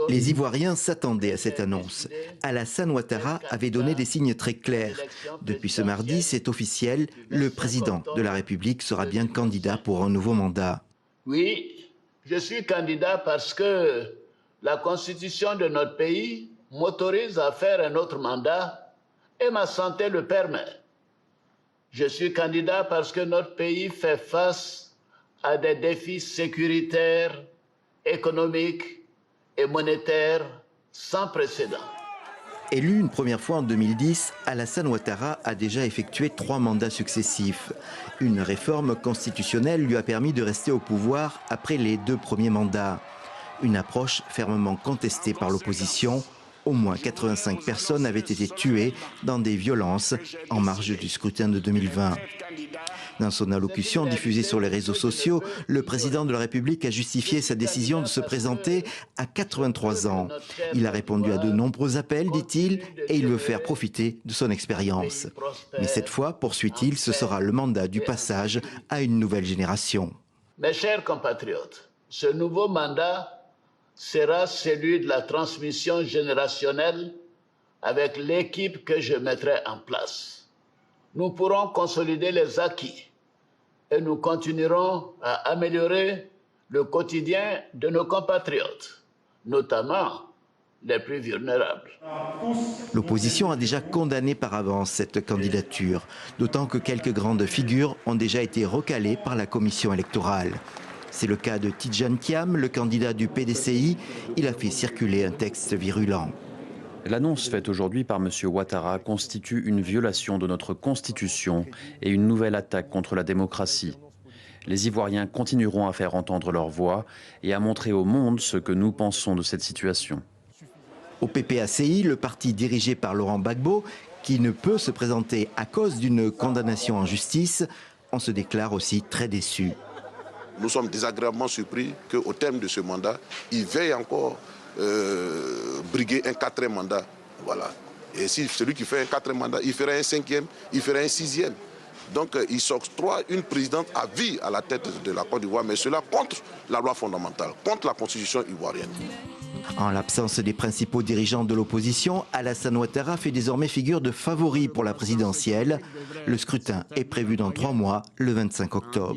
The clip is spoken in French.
Les Ivoiriens s'attendaient à cette annonce. Alassane Ouattara avait donné des signes très clairs. Depuis ce mardi, c'est officiel, le président de la République sera bien candidat pour un nouveau mandat. Oui, je suis candidat parce que la constitution de notre pays m'autorise à faire un autre mandat et ma santé le permet. Je suis candidat parce que notre pays fait face à des défis sécuritaires, économiques et monétaires sans précédent. Élu une première fois en 2010, Alassane Ouattara a déjà effectué 3 mandats successifs. Une réforme constitutionnelle lui a permis de rester au pouvoir après les 2 premiers mandats. Une approche fermement contestée par l'opposition. Au moins 85 personnes avaient été tuées dans des violences en marge du scrutin de 2020. Dans son allocution diffusée sur les réseaux sociaux, le président de la République a justifié sa décision de se présenter à 83 ans. Il a répondu à de nombreux appels, dit-il, et il veut faire profiter de son expérience. Mais cette fois, poursuit-il, ce sera le mandat du passage à une nouvelle génération. Mes chers compatriotes, ce nouveau mandat sera celui de la transmission générationnelle avec l'équipe que je mettrai en place. Nous pourrons consolider les acquis et nous continuerons à améliorer le quotidien de nos compatriotes, notamment les plus vulnérables. L'opposition a déjà condamné par avance cette candidature, d'autant que quelques grandes figures ont déjà été recalées par la commission électorale. C'est le cas de Tidjane Thiam, le candidat du PDCI. Il a fait circuler un texte virulent. L'annonce faite aujourd'hui par M. Ouattara constitue une violation de notre Constitution et une nouvelle attaque contre la démocratie. Les Ivoiriens continueront à faire entendre leur voix et à montrer au monde ce que nous pensons de cette situation. Au PPACI, le parti dirigé par Laurent Gbagbo, qui ne peut se présenter à cause d'une condamnation en justice, on se déclare aussi très déçu. Nous sommes désagréablement surpris qu'au terme de ce mandat, il veuille encore briguer un 4e mandat. Voilà. Et si celui qui fait un 4e mandat, il ferait un 5e, il ferait un 6e. Donc il s'octroie une présidente à vie à la tête de la Côte d'Ivoire, mais cela contre la loi fondamentale, contre la constitution ivoirienne. En l'absence des principaux dirigeants de l'opposition, Alassane Ouattara fait désormais figure de favori pour la présidentielle. Le scrutin est prévu dans 3 mois, le 25 octobre.